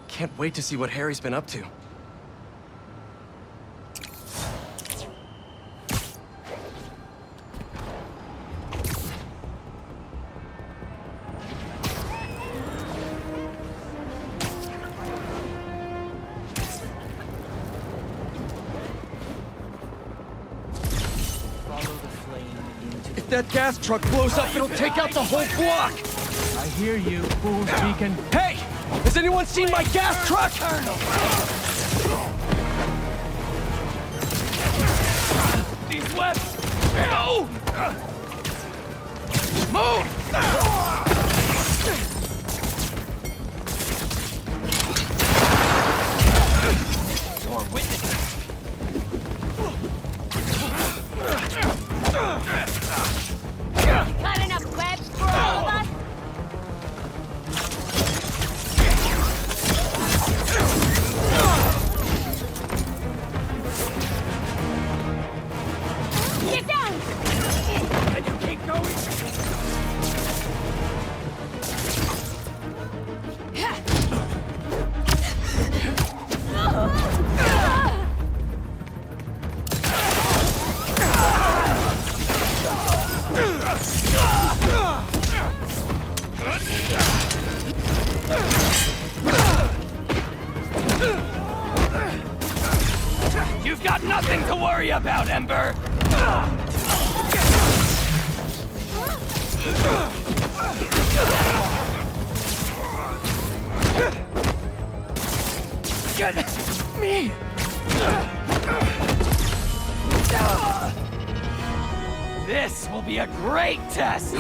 Can't wait to see what Harry's been up to. If that gas truck blows up, it'll take out the whole block! I hear you, Fool's Beacon. Hey! Has anyone seen my gas truck? These webs! No! Move! Your witness! Got enough webs for all of us? Get down! And you keep going! You've got nothing to worry about, Ember! Get me! This will be a great test!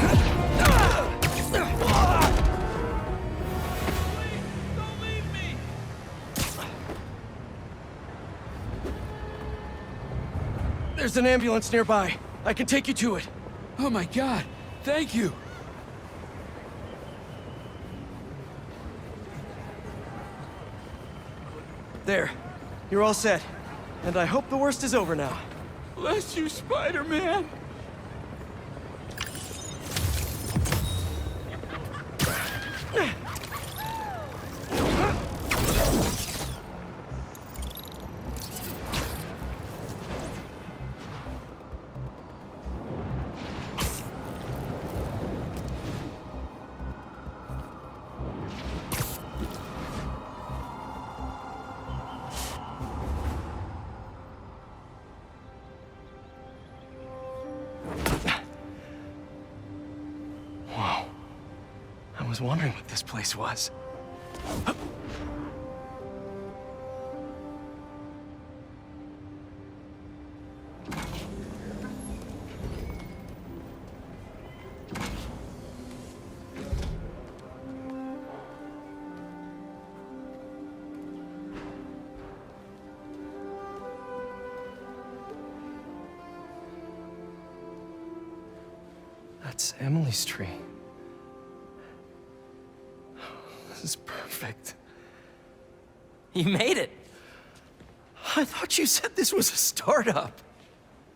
There's an ambulance nearby. I can take you to it. Oh my god, thank you. There. You're all set. And I hope the worst is over now. Bless you, Spider-Man. I was wondering what this place was. That's Emily's tree. This is perfect. You made it! I thought you said this was a startup.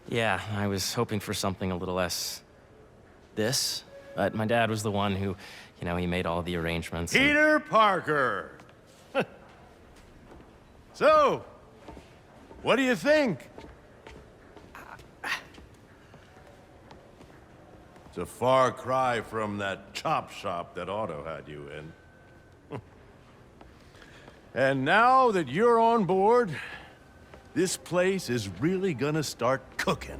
Yeah, I was hoping for something a little less... this. But my dad was the one who, you know, he made all the arrangements. Peter Parker! So, what do you think? It's a far cry from that chop shop that Otto had you in. And now that you're on board, this place is really gonna start cooking.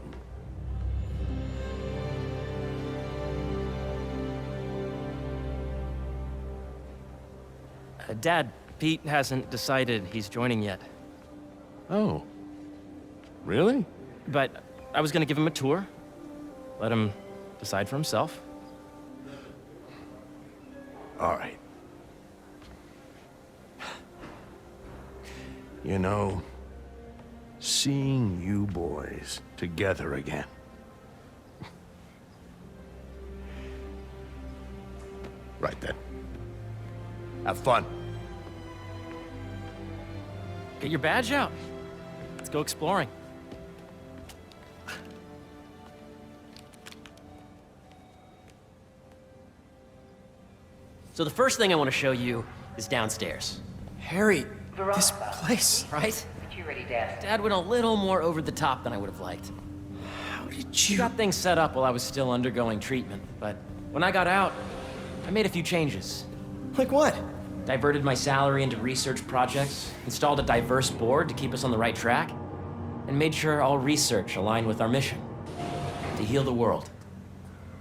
Dad, Pete hasn't decided he's joining yet. Oh. Really? But I was gonna give him a tour. Let him decide for himself. All right. You know, seeing you boys together again. Right then. Have fun. Get your badge out. Let's go exploring. So the first thing I want to show you is downstairs. Harry, this place. Right? Security desk. Dad went a little more over the top than I would have liked. How did He you... got things set up while I was still undergoing treatment, but when I got out, I made a few changes. Like what? Diverted my salary into research projects, installed a diverse board to keep us on the right track, and made sure all research aligned with our mission, to heal the world.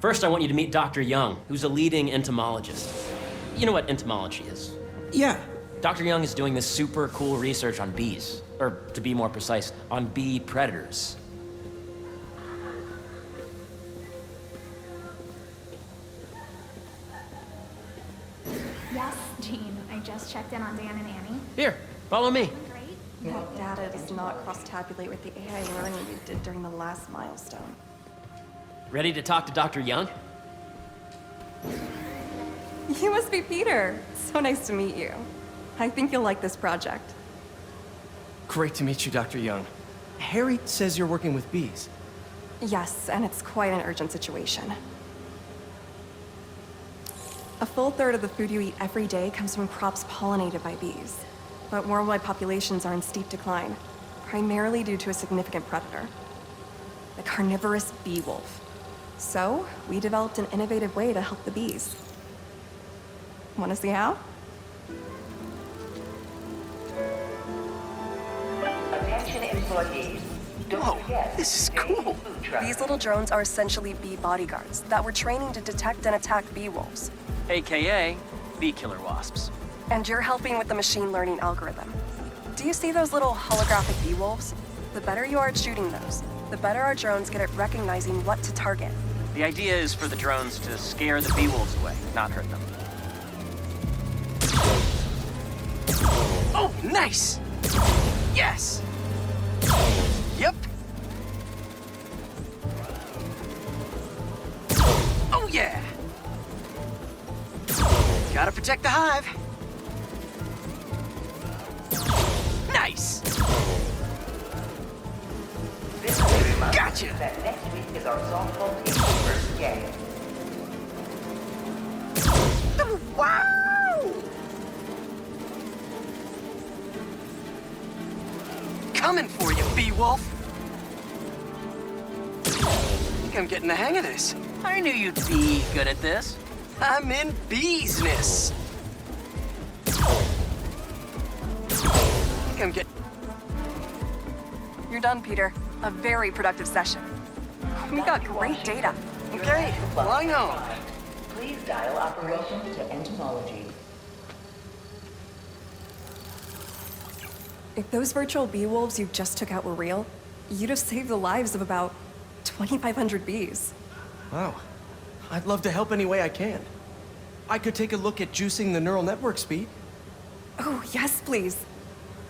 First, I want you to meet Dr. Young, who's a leading entomologist. You know what entomology is? Yeah. Dr. Young is doing this super cool research on bees, or to be more precise, on bee predators. Yes, Jean. I just checked in on Dan and Annie. Here, follow me. Great. That data does not cross-tabulate with the AI learning you did during the last milestone. Ready to talk to Dr. Young? You must be Peter. So nice to meet you. I think you'll like this project. Great to meet you, Dr. Young. Harry says you're working with bees. Yes, and it's quite an urgent situation. A full third of the food you eat every day comes from crops pollinated by bees. But worldwide populations are in steep decline, primarily due to a significant predator, the carnivorous bee wolf. So, we developed an innovative way to help the bees. Want to see how? Attention employees. Don't forget, this is today's cool. food truck. These little drones are essentially bee bodyguards that we're training to detect and attack bee wolves. AKA bee killer wasps. And you're helping with the machine learning algorithm. Do you see those little holographic bee wolves? The better you are at shooting those, the better our drones get at recognizing what to target. The idea is for the drones to scare the bee wolves away, not hurt them. Oh, nice! Yes! Yep. Oh, yeah! Gotta protect the hive. Nice! This will remind Gotcha. you that next week is our softball team's first game. Wow! Coming for you, Bee-Wolf. I think I'm getting the hang of this. I knew you'd be good at this. I'm in business. I'm getting... You're done, Peter. A very productive session. We got great data. Okay, flying on. Please dial operations to entomology. If those virtual bee wolves you just took out were real, you'd have saved the lives of about 2,500 bees. Wow. I'd love to help any way I can. I could take a look at juicing the neural network speed. Oh, yes, please.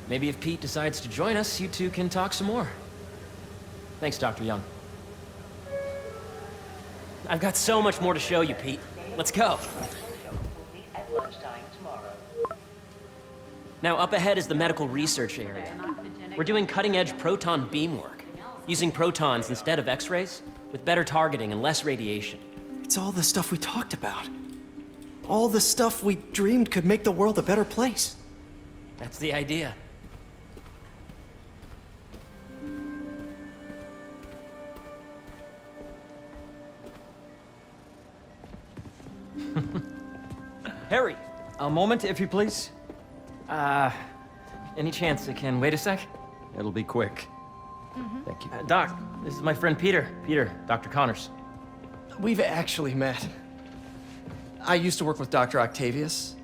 Maybe if Pete decides to join us, you two can talk some more. Thanks, Dr. Young. I've got so much more to show you, Pete. Let's go. Will be at lunchtime tomorrow. Now, up ahead is the medical research area. We're doing cutting-edge proton beam work, using protons instead of X-rays, with better targeting and less radiation. It's all the stuff we talked about. All the stuff we dreamed could make the world a better place. That's the idea. Harry! A moment, if you please. Any chance it can wait a sec? It'll be quick. Thank you. Doc, this is my friend Peter. Peter, Dr. Connors. We've actually met. I used to work with Dr. Octavius.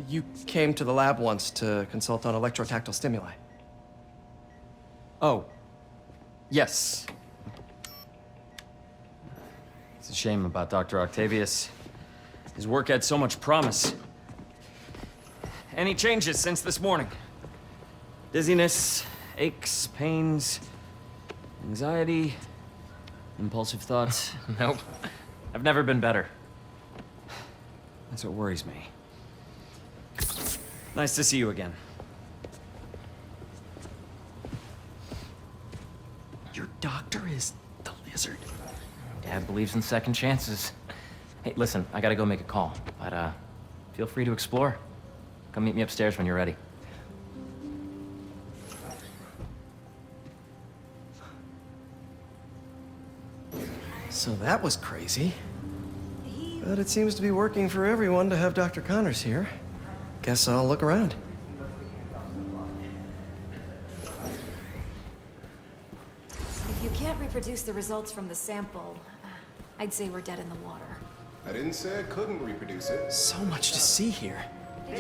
You came to the lab once to consult on electrotactile stimuli. Oh. Yes. It's a shame about Dr. Octavius. His work had so much promise. Any changes since this morning? Dizziness, aches, pains, anxiety, impulsive thoughts. Nope. I've never been better. That's what worries me. Nice to see you again. Your doctor is the lizard. Dad believes in second chances. Hey, listen, I gotta go make a call. But, if feel free to explore. Come meet me upstairs when you're ready. So that was crazy. But it seems to be working for everyone to have Dr. Connors here. Guess I'll look around. If you can't reproduce the results from the sample, I'd say we're dead in the water. I didn't say I couldn't reproduce it. So much to see here.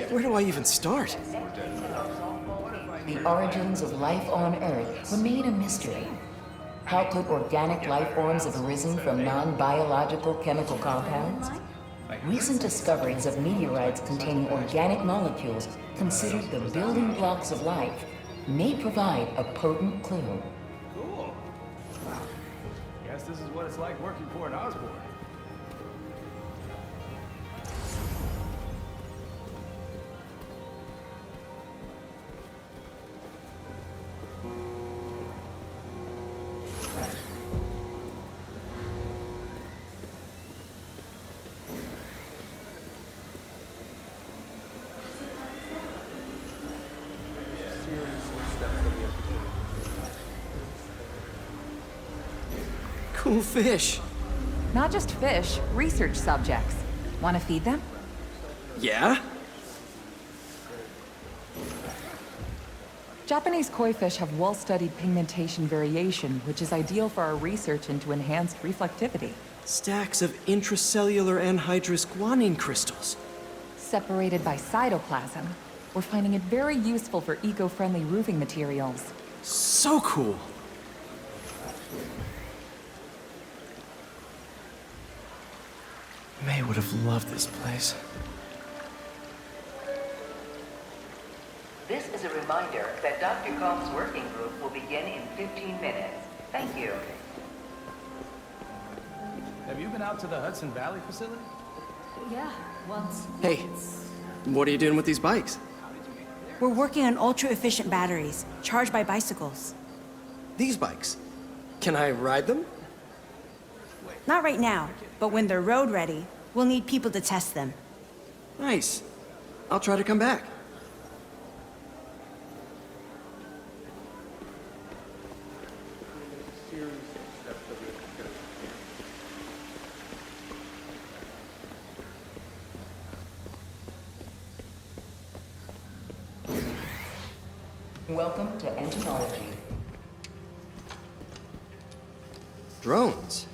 Where do I even start? The origins of life on Earth remain a mystery. How could organic life forms have arisen from non-biological chemical compounds? Recent discoveries of meteorites containing organic molecules considered the building blocks of life may provide a potent clue. Cool. Guess this is what it's like working for an Osborn. Cool fish. Not just fish, research subjects. Want to feed them? Yeah? Japanese koi fish have well-studied pigmentation variation, which is ideal for our research into enhanced reflectivity. Stacks of intracellular anhydrous guanine crystals. Separated by cytoplasm, we're finding it very useful for eco-friendly roofing materials. So cool. May would have loved this place. This is a reminder that Dr. Combs' working group will begin in 15 minutes. Thank you. Have you been out to the Hudson Valley facility? Yeah, once. Hey, what are you doing with these bikes? We're working on ultra-efficient batteries, charged by bicycles. These bikes? Can I ride them? Not right now, but when they're road ready, we'll need people to test them. Nice. I'll try to come back. Welcome to entomology. Drones.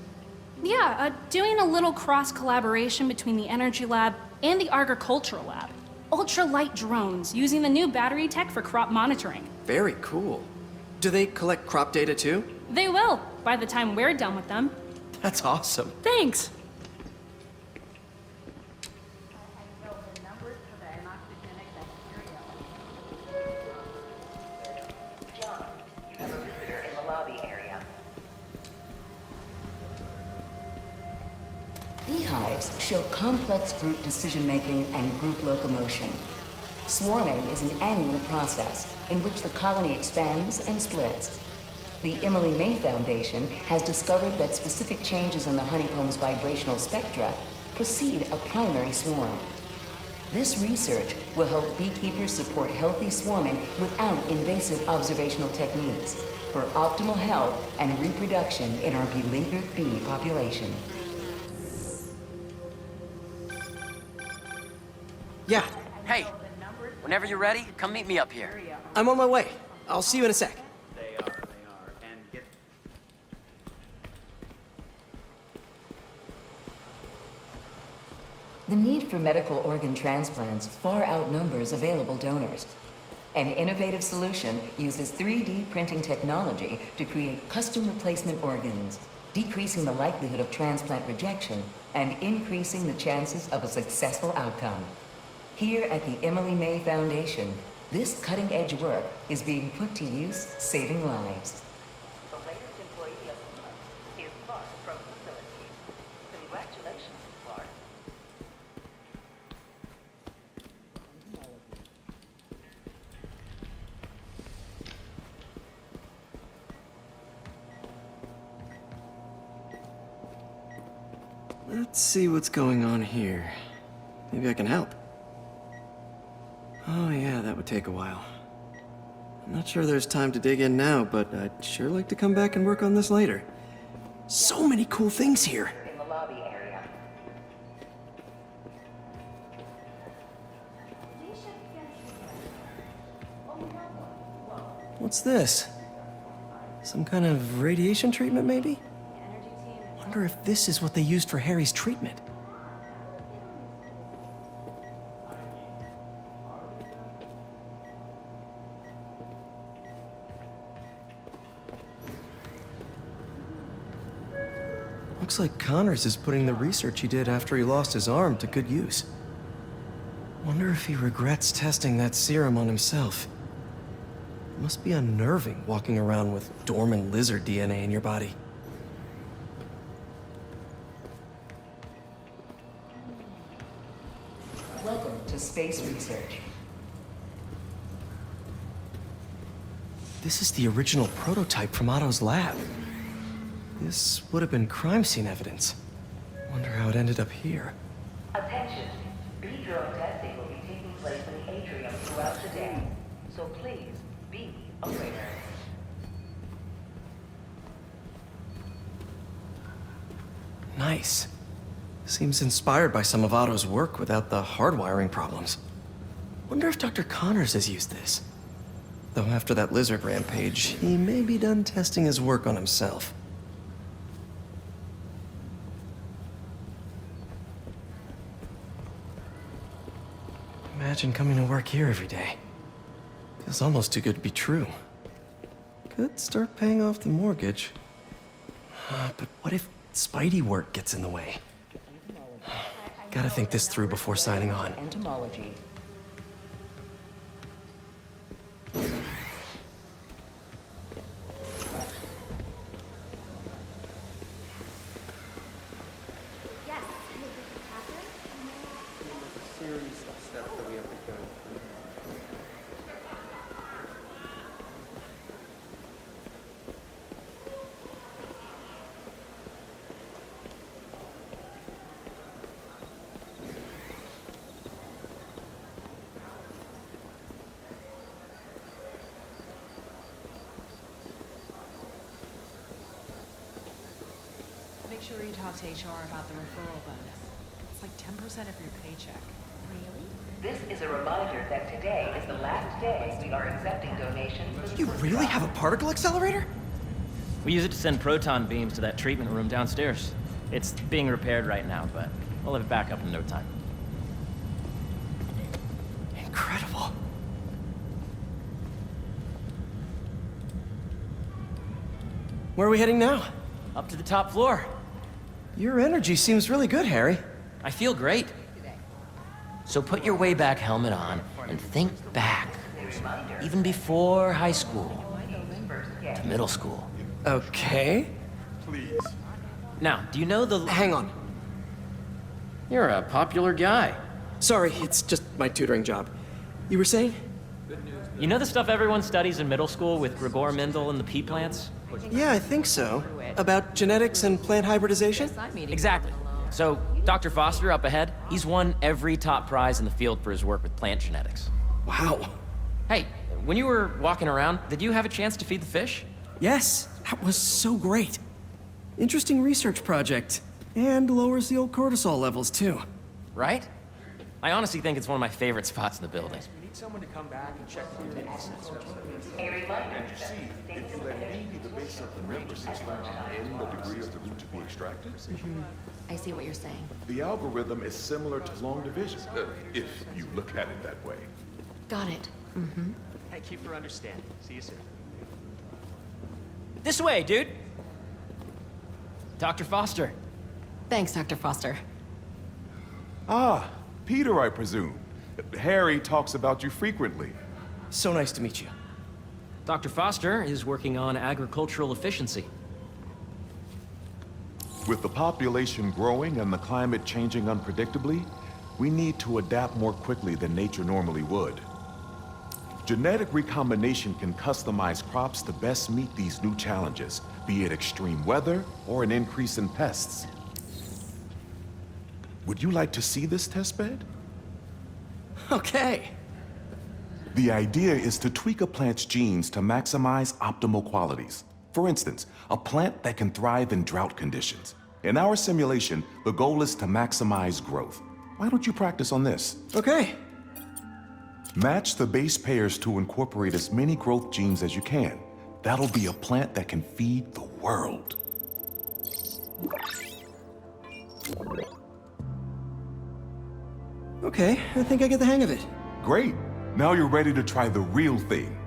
Yeah, doing a little cross-collaboration between the Energy Lab and the Agricultural Lab. Ultralight drones, using the new battery tech for crop monitoring. Very cool. Do they collect crop data too? They will, by the time we're done with them. That's awesome. Thanks! John, you have a visitor in the lobby area. Beehives show complex group decision-making and group locomotion. Swarming is an annual process in which the colony expands and splits. The Emily May Foundation has discovered that specific changes in the honeycomb's vibrational spectra precede a primary swarm. This research will help beekeepers support healthy swarming without invasive observational techniques for optimal health and reproduction in our beleaguered bee population. Yeah, Hey, whenever you're ready, come meet me up here. I'm on my way. I'll see you in a sec. They are. And get... The need for medical organ transplants far outnumbers available donors. An innovative solution uses 3D printing technology to create custom replacement organs, decreasing the likelihood of transplant rejection and increasing the chances of a successful outcome. Here at the Emily May Foundation, this cutting-edge work is being put to use, saving lives. The latest employee of the month is Clark from Facilities. Congratulations, Clark. Let's see what's going on here. Maybe I can help. Oh yeah, that would take a while. I'm not sure there's time to dig in now, but I'd sure like to come back and work on this later. So many cool things here. In the lobby area. What's this? Some kind of radiation treatment, maybe? Wonder if this is what they used for Harry's treatment. Looks like Connors is putting the research he did after he lost his arm to good use. Wonder if he regrets testing that serum on himself. It must be unnerving walking around with dormant lizard DNA in your body. Welcome to Space Research. This is the original prototype from Otto's lab. This would have been crime scene evidence. Wonder how it ended up here. Attention. B-drug testing will be taking place in the atrium throughout the day. So please, be aware. Nice. Seems inspired by some of Otto's work without the hardwiring problems. Wonder if Dr. Connors has used this. Though after that lizard rampage, he may be done testing his work on himself. Imagine coming to work here every day. Feels almost too good to be true. Could start paying off the mortgage. But what if Spidey work gets in the way? Gotta think this through before signing on. Entomology. Make sure you talk to HR about the referral bonus. It's like 10% of your paycheck. Really? This is a reminder that today is the last day we are accepting donations. For the You really have a particle accelerator? We use it to send proton beams to that treatment room downstairs. It's being repaired right now, but we'll have it back up in no time. Incredible. Where are we heading now? Up to the top floor. Your energy seems really good, Harry. I feel great. So put your way back helmet on and think back. Even before high school. To middle school. Okay. Please. Now, do you know the... Hang on. You're a popular guy. Sorry, it's just my tutoring job. You were saying? You know the stuff everyone studies in middle school with Gregor Mendel and the pea plants? Yeah, I think so. About genetics and plant hybridization? Exactly. So, Dr. Foster up ahead, he's won every top prize in the field for his work with plant genetics. Wow. Hey, when you were walking around, did you have a chance to feed the fish? Yes, that was so great. Interesting research project. And lowers the old cortisol levels, too. Right? I honestly think it's one of my favorite spots in the building. We need someone to come back and check the emissions sensors. A reminder You see, if you let me be the base of the member system and the degree of the root to be extracted, I see what you're saying. the algorithm is similar to long division, if you look at it that way. Got it. Thank you for understanding. See you soon. This way, dude! Dr. Foster. Thanks, Dr. Foster. Ah, Peter, I presume. Harry talks about you frequently. So nice to meet you. Dr. Foster is working on agricultural efficiency. With the population growing and the climate changing unpredictably, we need to adapt more quickly than nature normally would. Genetic recombination can customize crops to best meet these new challenges, be it extreme weather or an increase in pests. Would you like to see this testbed? Okay. The idea is to tweak a plant's genes to maximize optimal qualities. For instance, a plant that can thrive in drought conditions. In our simulation, the goal is to maximize growth. Why don't you practice on this? Okay. Match the base pairs to incorporate as many growth genes as you can. That'll be a plant that can feed the world. Okay, I think I get the hang of it. Great. Now you're ready to try the real thing.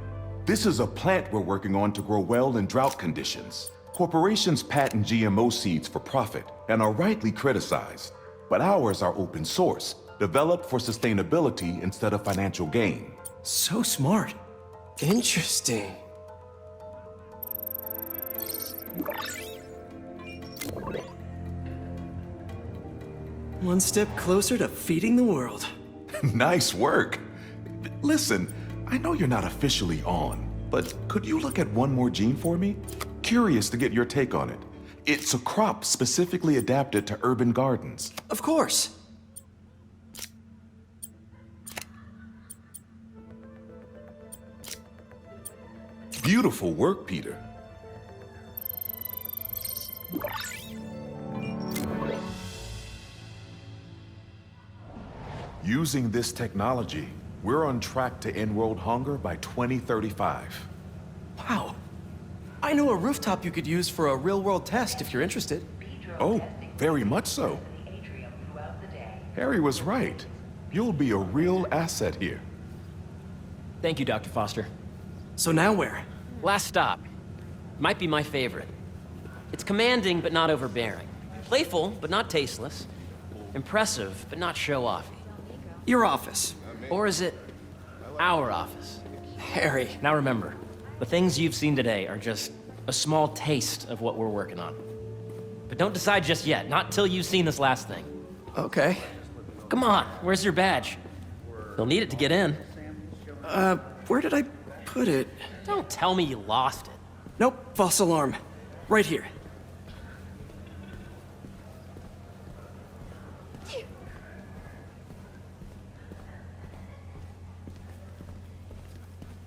This is a plant we're working on to grow well in drought conditions. Corporations patent GMO seeds for profit and are rightly criticized. But ours are open source, developed for sustainability instead of financial gain. So smart. Interesting. One step closer to feeding the world. Nice work. Listen, I know you're not officially on, but could you look at one more gene for me? Curious to get your take on it. It's a crop specifically adapted to urban gardens. Of course. Beautiful work, Peter. Using this technology, we're on track to end world hunger by 2035. Wow. I know a rooftop you could use for a real-world test if you're interested. Oh, very much so. Harry was right. You'll be a real asset here. Thank you, Dr. Foster. So now where? Last stop. Might be my favorite. It's commanding, but not overbearing. Playful, but not tasteless. Impressive, but not show-offy. Your office. Or is it our office? Harry. Now remember, the things you've seen today are just a small taste of what we're working on. But don't decide just yet, not till you've seen this last thing. Okay. Come on, where's your badge? You'll need it to get in. Where did I put it? Don't tell me you lost it. Nope, false alarm. Right here.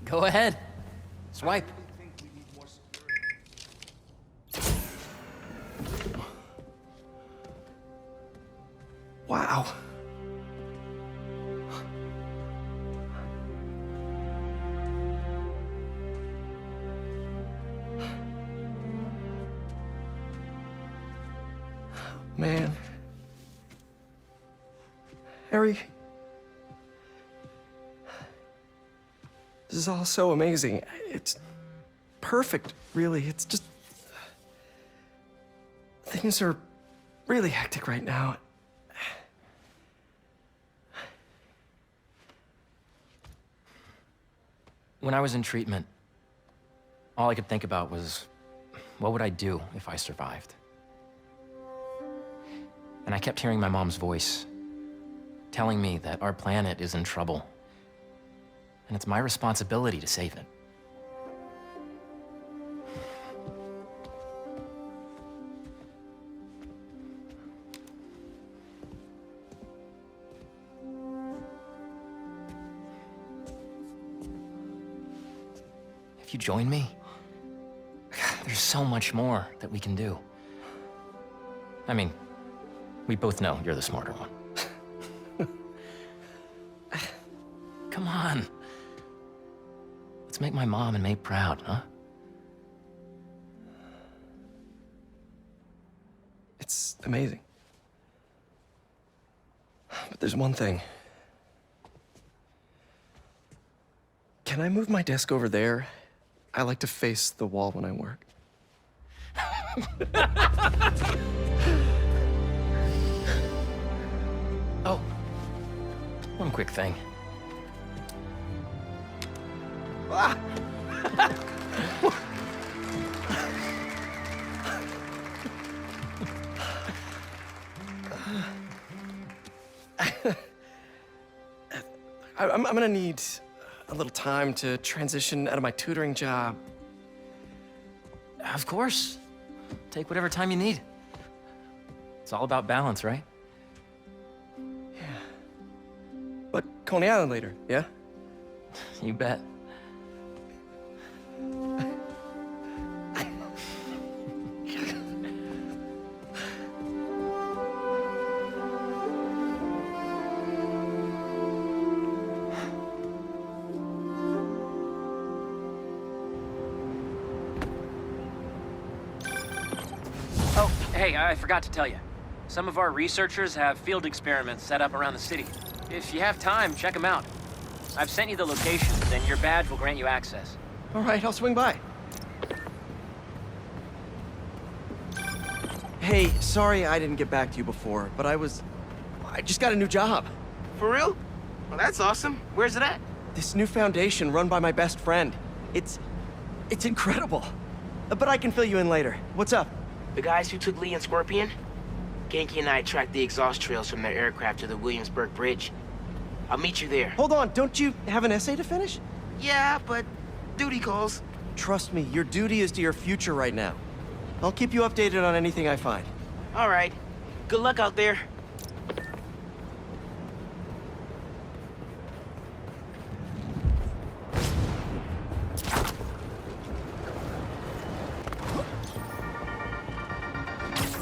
Go ahead. Swipe. Wow. Man. Harry. This is all so amazing. It's perfect, really. It's just... Things are really hectic right now. When I was in treatment, all I could think about was, what would I do if I survived? And I kept hearing my mom's voice, telling me that our planet is in trouble, and it's my responsibility to save it. If you join me, there's so much more that we can do. I mean, we both know you're the smarter one. Come on. Let's make my mom and May proud, huh? It's amazing. But there's one thing. Can I move my desk over there? I like to face the wall when I work. Oh, one quick thing. Ah! I'm gonna need a little time to transition out of my tutoring job. Of course. Take whatever time you need. It's all about balance, right? Yeah. But Coney Island later, yeah? You bet. Oh, hey, I forgot to tell you. Some of our researchers have field experiments set up around the city. If you have time, check them out. I've sent you the locations, and your badge will grant you access. All right, I'll swing by. Hey, sorry I didn't get back to you before, but I just got a new job. For real? Well, that's awesome. Where's it at? This new foundation run by my best friend. It's incredible. But I can fill you in later. What's up? The guys who took Lee and Scorpion? Genki and I tracked the exhaust trails from their aircraft to the Williamsburg Bridge. I'll meet you there. Hold on, don't you have an essay to finish? Yeah, but duty calls. Trust me, your duty is to your future right now. I'll keep you updated on anything I find. All right. Good luck out there.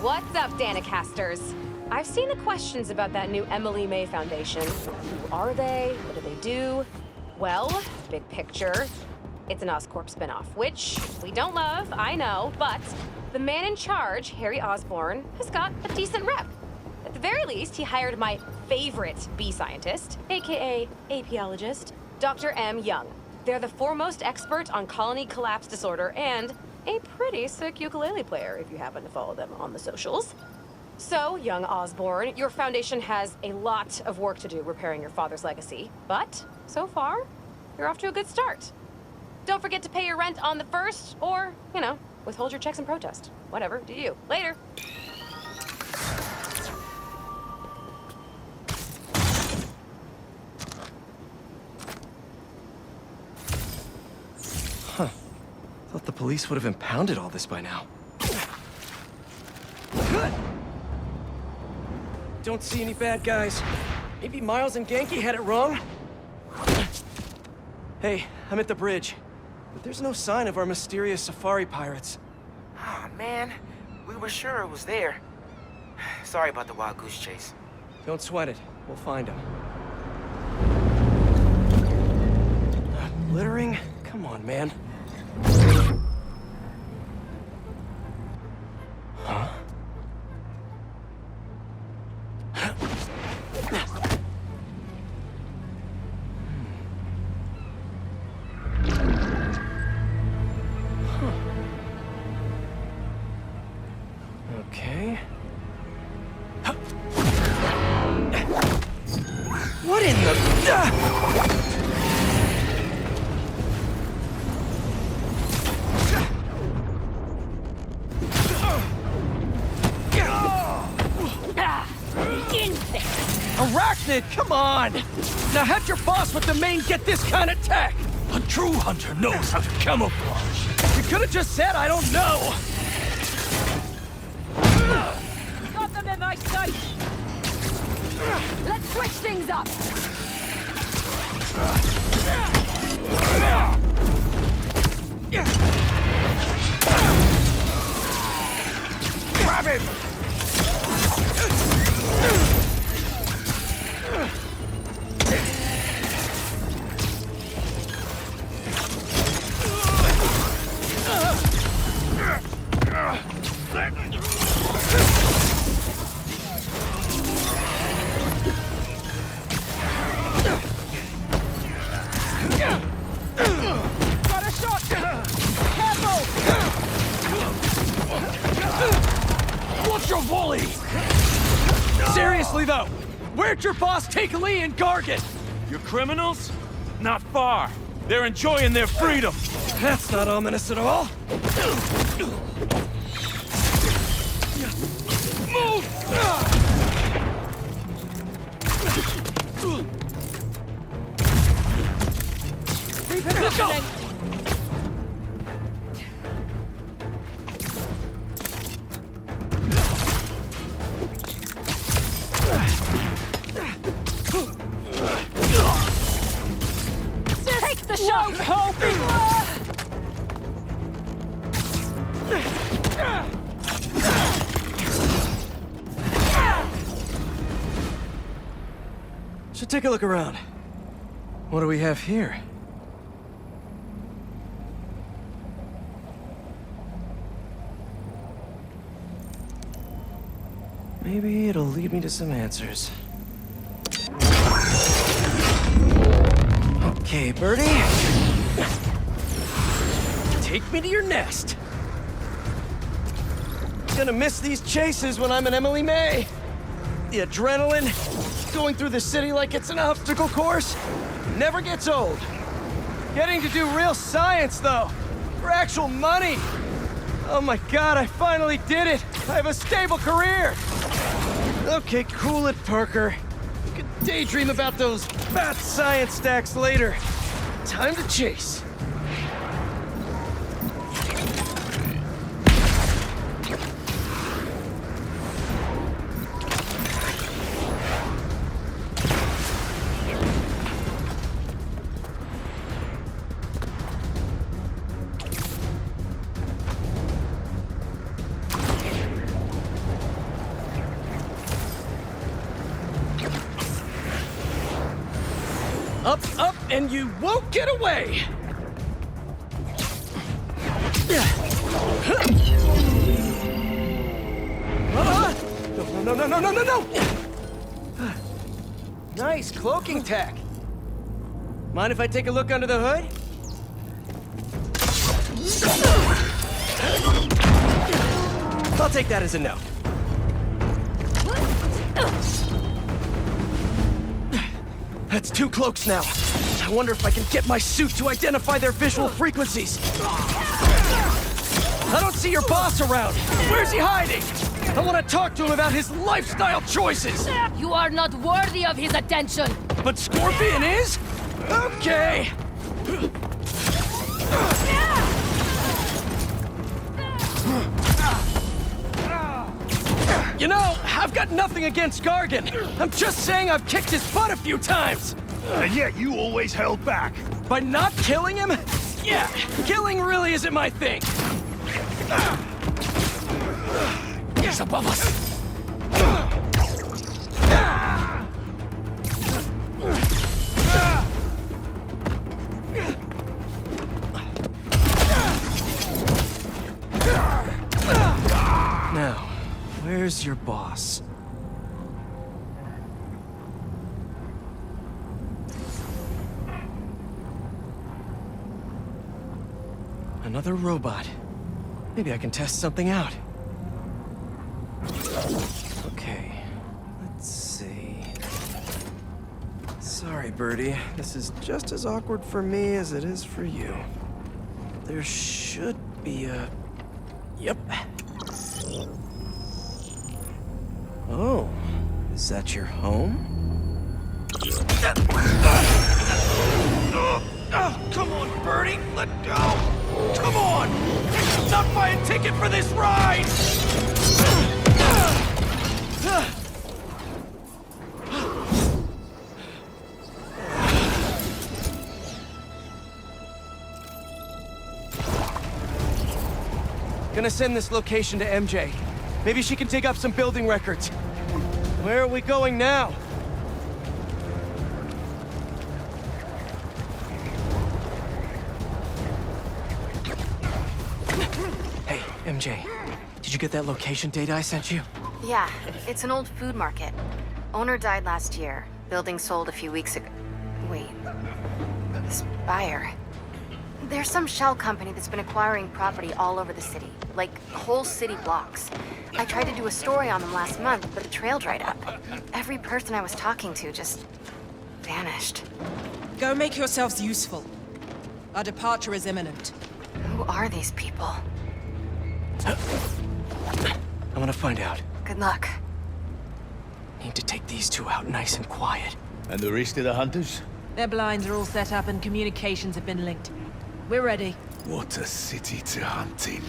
What's up, Danicasters? I've seen the questions about that new Emily May Foundation. Who are they? What do they do? Well, big picture, it's an Oscorp spinoff, which we don't love, I know, but the man in charge, Harry Osborn, has got a decent rep. At the very least, he hired my favorite bee scientist, aka apiologist, Dr. M. Young. They're the foremost expert on colony collapse disorder and a pretty sick ukulele player, if you happen to follow them on the socials. So, young Osborn, your foundation has a lot of work to do repairing your father's legacy, but so far, you're off to a good start. Don't forget to pay your rent on the 1st, or, you know, withhold your checks in protest. Whatever, do you. Later. Huh. Thought the police would have impounded all this by now. Don't see any bad guys. Maybe Miles and Genki had it wrong? Hey, I'm at the bridge. But there's no sign of our mysterious safari pirates. Oh, man. We were sure it was there. Sorry about the wild goose chase. Don't sweat it. We'll find them. Littering? Come on, man. Huh? Okay. What in the... Arachnid, come on! Now have your boss with the main get this kind of tech! A true hunter knows how to camouflage. You could have just said I don't know! Got them in my sight! Let's switch things up! Grab him! Got a shot! Careful! What's your volley? Seriously, though, where'd your boss take Lee and Gargan? You criminals? Not far. They're enjoying their freedom. That's not ominous at all. Repositioning! Militia! Help me! Should take a look around. What do we have here? Maybe it'll lead me to some answers. Okay, Birdie. Take me to your nest. Gonna miss these chases when I'm an Emily May. The adrenaline, going through the city like it's an obstacle course, never gets old. Getting to do real science, though, for actual money. Oh my God, I finally did it. I have a stable career. Okay, cool it, Parker. You can daydream about those fat science stacks later. Time to chase. Up, up, and you won't get away! No! Nice cloaking tech. Mind if I take a look under the hood? I'll take that as a no. That's 2 cloaks now. I wonder if I can get my suit to identify their visual frequencies. I don't see your boss around. Where's he hiding? I want to talk to him about his lifestyle choices. You are not worthy of his attention. But Scorpion is? Okay. You know, I've got nothing against Gargan. I'm just saying I've kicked his butt a few times. And yet you always held back. By not killing him? Yeah, killing really isn't my thing. He's above us. Now, where's your boss? Another robot. Maybe I can test something out. Okay, let's see. Sorry, Birdie. This is just as awkward for me as it is for you. There should be a... Yep. Oh, is that your home? Oh, come on, Birdie, let go! Come on! Not buy a ticket for this ride! Gonna send this location to MJ. Maybe she can dig up some building records. Where are we going now? Hey, MJ. Did you get that location data I sent you? Yeah, it's an old food market. Owner died last year. Building sold a few weeks ago. Wait. This buyer. There's some shell company that's been acquiring property all over the city. Like, whole city blocks. I tried to do a story on them last month, but the trail dried up. Every person I was talking to just... vanished. Go make yourselves useful. Our departure is imminent. Who are these people? I'm gonna find out. Good luck. Need to take these 2 out nice and quiet. And the rest of the hunters? Their blinds are all set up and communications have been linked. We're ready. What a city to hunt in.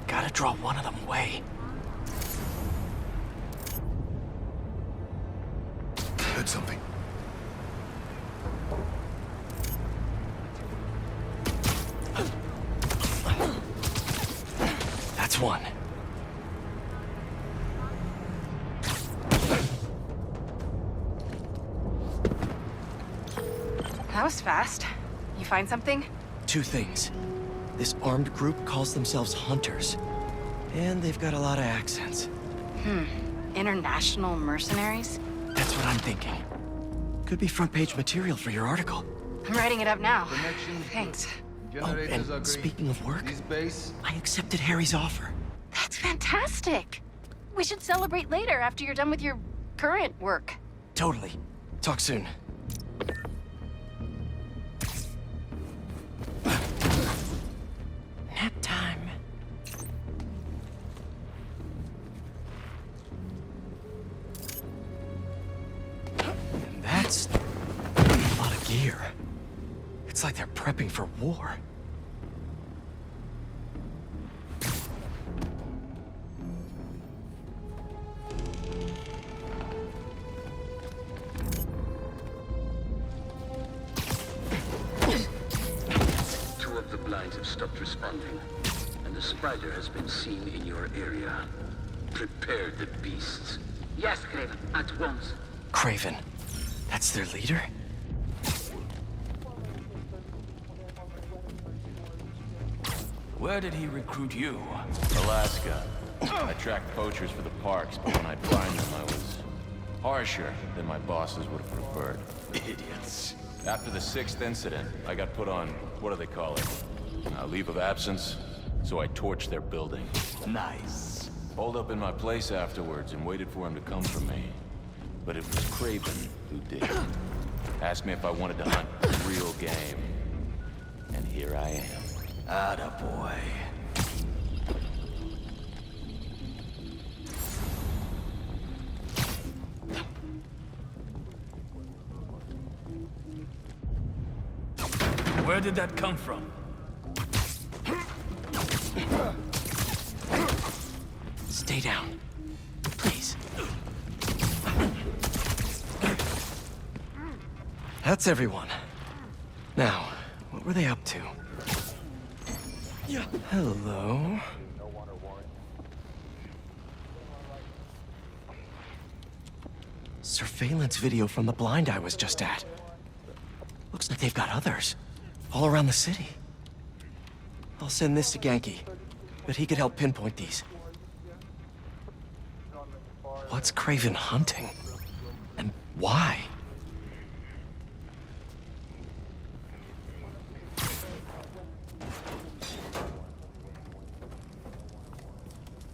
Gotta draw one of them away. Heard something. That was fast. You find something? 2 things. This armed group calls themselves Hunters. And they've got a lot of accents. International mercenaries? That's what I'm thinking. Could be front-page material for your article. I'm writing it up now. Thanks. Oh, and speaking of work, I accepted Harry's offer. That's fantastic. We should celebrate later after you're done with your current work. Totally. Talk soon. Nap time. And that's a lot of gear. It's like they're prepping for war. Have stopped responding, and the spider has been seen in your area. Prepare the beasts. Yes, Kraven, at once. Kraven. That's their leader? Where did he recruit you? Alaska. I tracked poachers for the parks, but when I'd find them, I was harsher than my bosses would have preferred. Idiots. After the 6th incident, I got put on, what do they call it? A leave of absence, so I torched their building. Nice. Holed up in my place afterwards and waited for him to come for me. But it was Kraven who did it. Asked me if I wanted to hunt real game. And here I am. Attaboy. Where did that come from? Stay down. Please. That's everyone. Now, what were they up to? Hello? Surveillance video from the blind I was just at. Looks like they've got others. All around the city. I'll send this to Genki, but he could help pinpoint these. What's Kraven hunting? And why?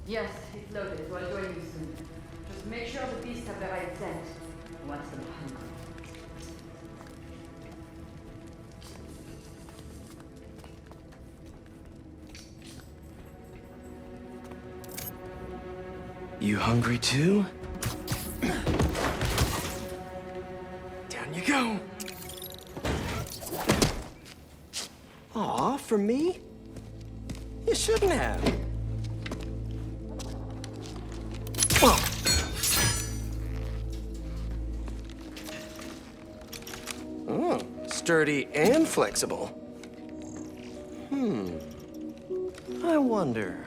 Yes, it's loaded, so I'll join you soon. Just make sure the beasts have the right scent. Once them hungry. You hungry too? Down you go. Aw, for me? You shouldn't have. Oh, sturdy and flexible. I wonder.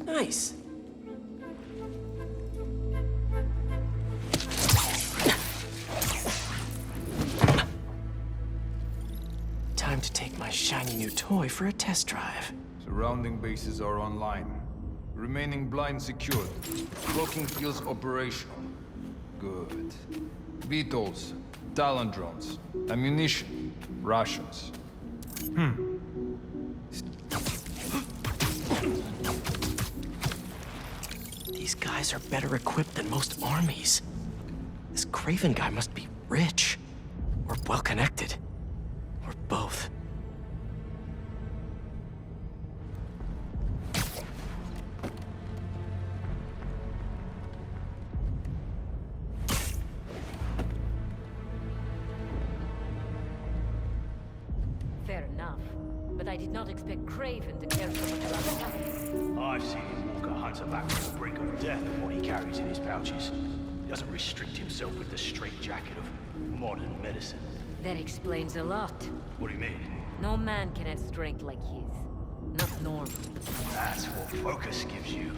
Nice. Time to take my shiny new toy for a test drive. Surrounding bases are online. Remaining blind secured. Cloaking fields operational. Good. Beetles, Talon drones, ammunition, rations. These guys are better equipped than most armies. This Kraven guy must be rich, or well-connected, or both. Fair enough. But I did not expect Kraven to care so much about science. I've seen him walk a hunter back from the brink of death with what he carries in his pouches. He doesn't restrict himself with the straitjacket of modern medicine. That explains a lot. What do you mean? No man can have strength like his. Not normal. That's what focus gives you.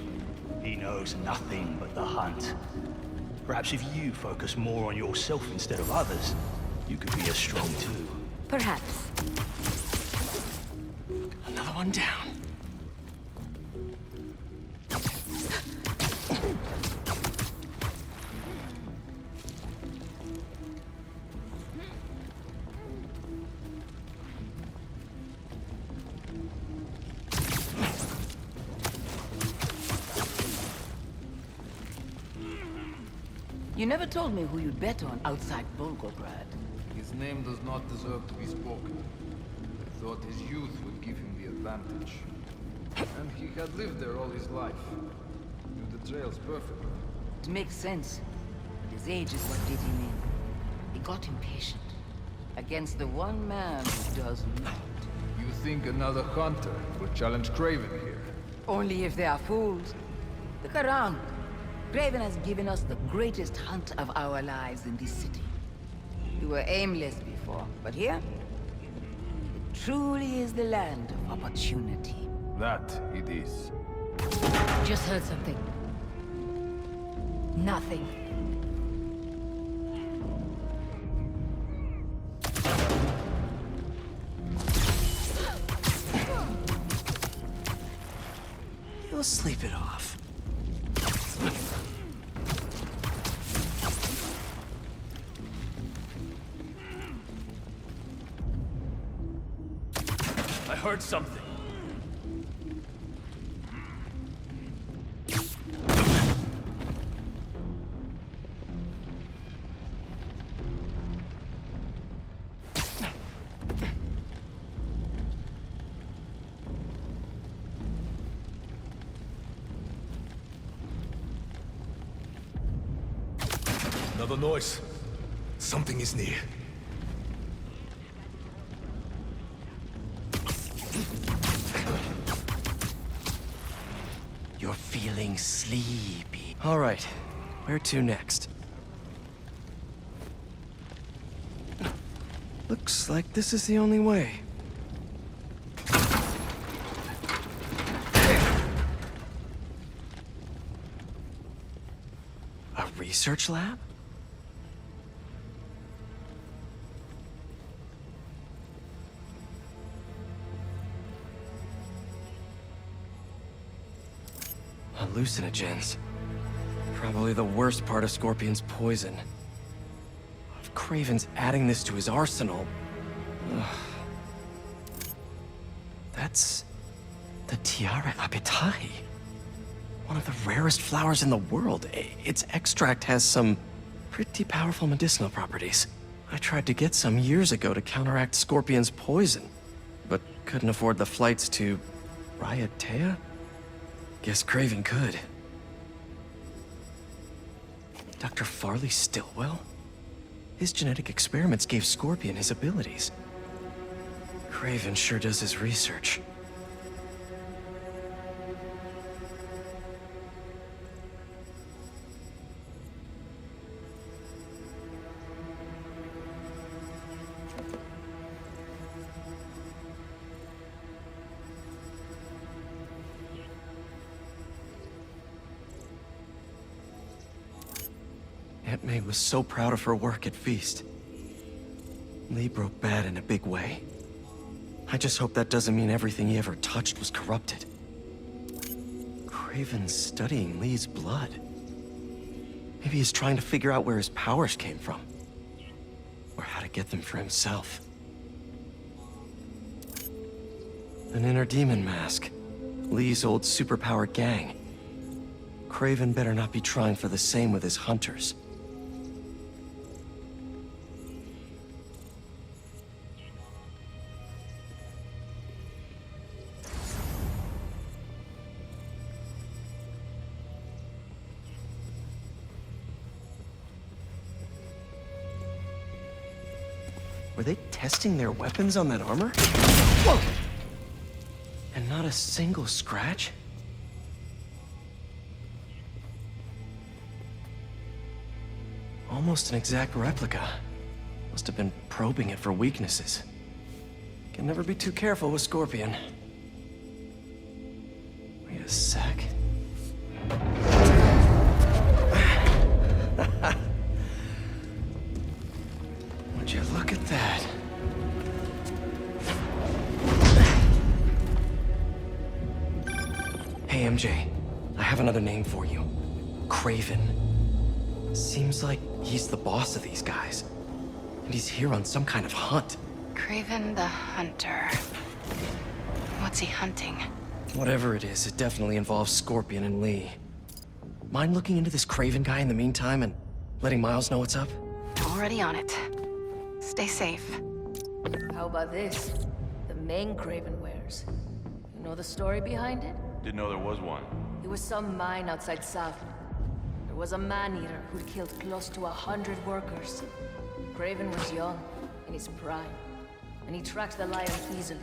He knows nothing but the hunt. Perhaps if you focus more on yourself instead of others, you could be as strong too. Perhaps. Another one down. You never told me who you'd bet on outside Volgograd. His name does not deserve to be spoken. I thought his youth would give him the advantage. And he had lived there all his life. Knew the trails perfectly. It makes sense. But his age is what did him in. He got impatient. Against the one man who does not. You think another hunter will challenge Kraven here? Only if they are fools. Look around. Kraven has given us the greatest hunt of our lives in this city. We were aimless before, but here, it truly is the land of opportunity. That it is. Just heard something. Nothing. You'll sleep it off. I heard something. Another noise. Something is near. You're feeling sleepy. All right, where to next? Looks like this is the only way. A research lab? Hallucinogens. Probably the worst part of Scorpion's poison. If Kraven's adding this to his arsenal... Ugh. That's... the Tiara Apetae. One of the rarest flowers in the world. Its extract has some pretty powerful medicinal properties. I tried to get some years ago to counteract Scorpion's poison, but couldn't afford the flights to... Raiatea? Guess Kraven could. Dr. Farley Stillwell? His genetic experiments gave Scorpion his abilities. Kraven sure does his research. Aunt May was so proud of her work at Feast. Lee broke bad in a big way. I just hope that doesn't mean everything he ever touched was corrupted. Kraven's studying Lee's blood. Maybe he's trying to figure out where his powers came from. Or how to get them for himself. An inner demon mask. Lee's old superpowered gang. Kraven better not be trying for the same with his hunters. Were they testing their weapons on that armor? Whoa! And not a single scratch? Almost an exact replica. Must have been probing it for weaknesses. Can never be too careful with Scorpion. Wait a sec. Would you look at that? Hey, MJ. I have another name for you. Kraven. Seems like he's the boss of these guys. And he's here on some kind of hunt. Kraven the Hunter. What's he hunting? Whatever it is, it definitely involves Scorpion and Lee. Mind looking into this Kraven guy in the meantime and letting Miles know what's up? Already on it. Stay safe. How about this? The main Kraven wears. You know the story behind it? Didn't know there was one. There was some mine outside South. There was a man-eater who'd killed close to 100 workers. Kraven was young, in his prime, and he tracked the lion easily.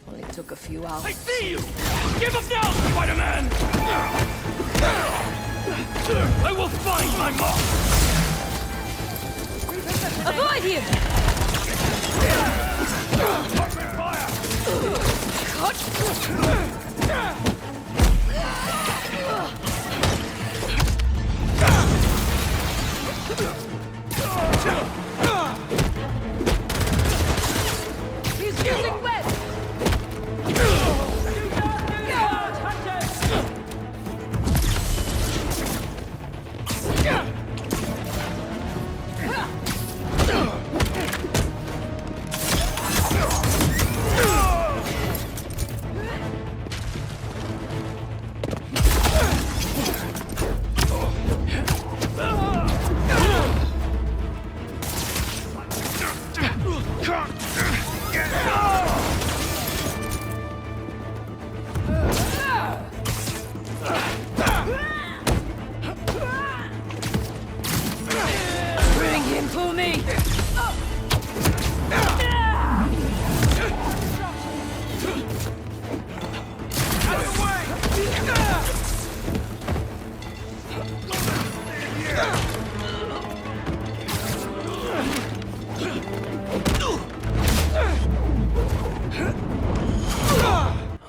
Only took a few hours. I see you! Give up now, Spider-Man! I will find my mark! Avoid him! He's using web! Bring him to me!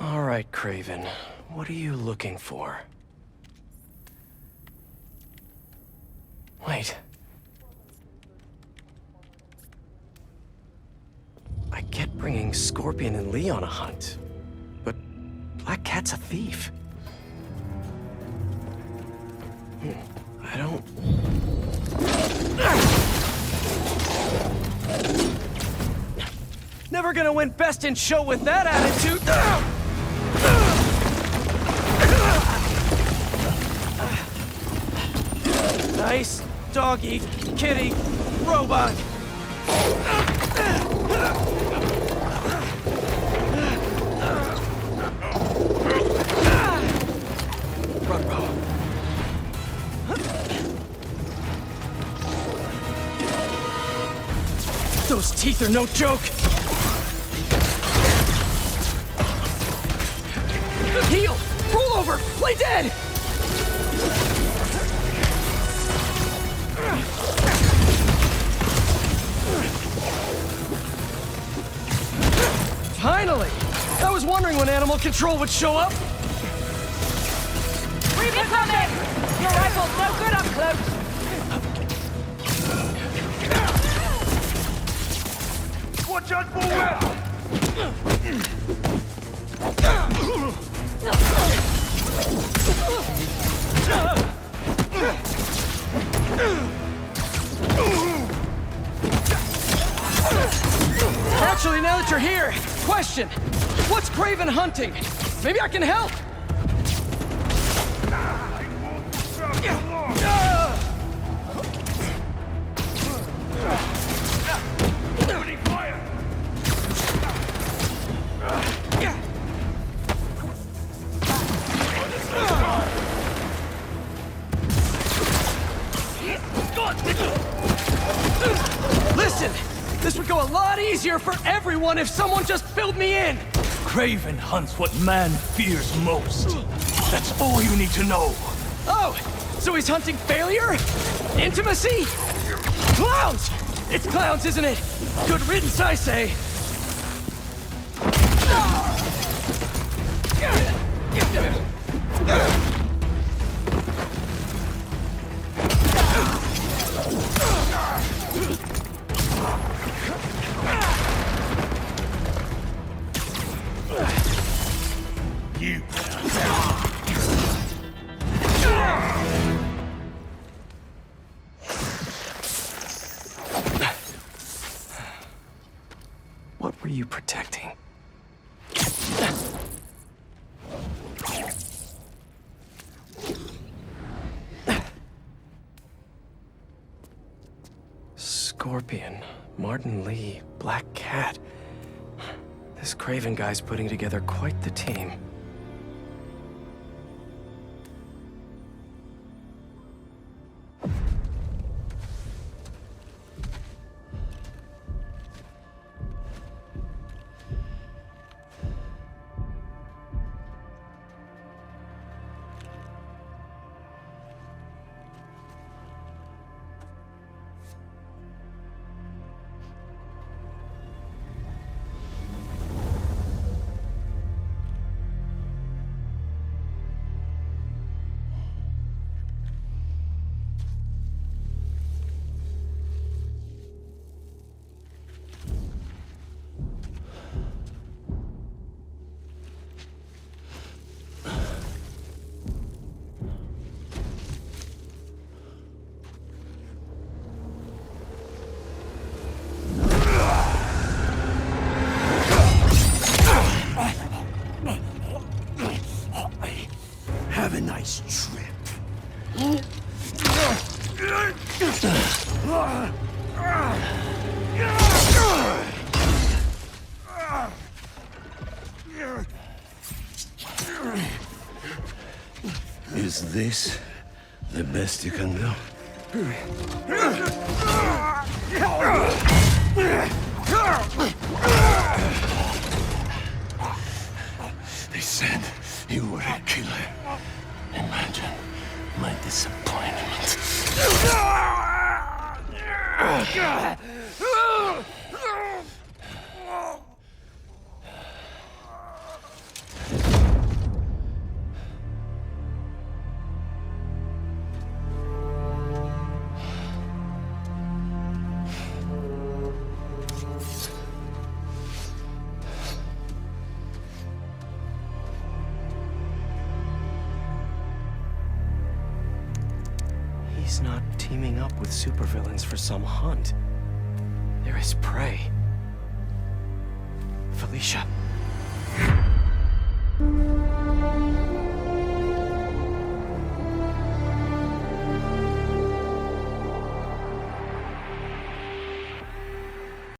All right, Kraven. What are you looking for? Wait. I get bringing Scorpion and Lee on a hunt, but Black Cat's a thief. I don't... Never gonna win Best in Show with that attitude! Nice doggy, kitty, robot! Those teeth are no joke! Heal! Roll over! Play dead! Finally! I was wondering when animal control would show up! Reaper coming! Your rifle's no good up close! Watch out for web! Actually, now that you're here, question! What's Kraven hunting? Maybe I can help! Listen! This would go a lot easier for everyone if someone just filled me in! Kraven hunts what man fears most. That's all you need to know. Oh! So he's hunting failure? Intimacy? Clowns! It's clowns, isn't it? Good riddance, I say. What were you protecting? Scorpion, Martin Lee, Black Cat. This Kraven guy's putting together quite the team. Have a nice trip. Is this the best you can do? They said you were a killer. Imagine my disappointment. He's not teaming up with supervillains for some hunt. There is prey. Felicia.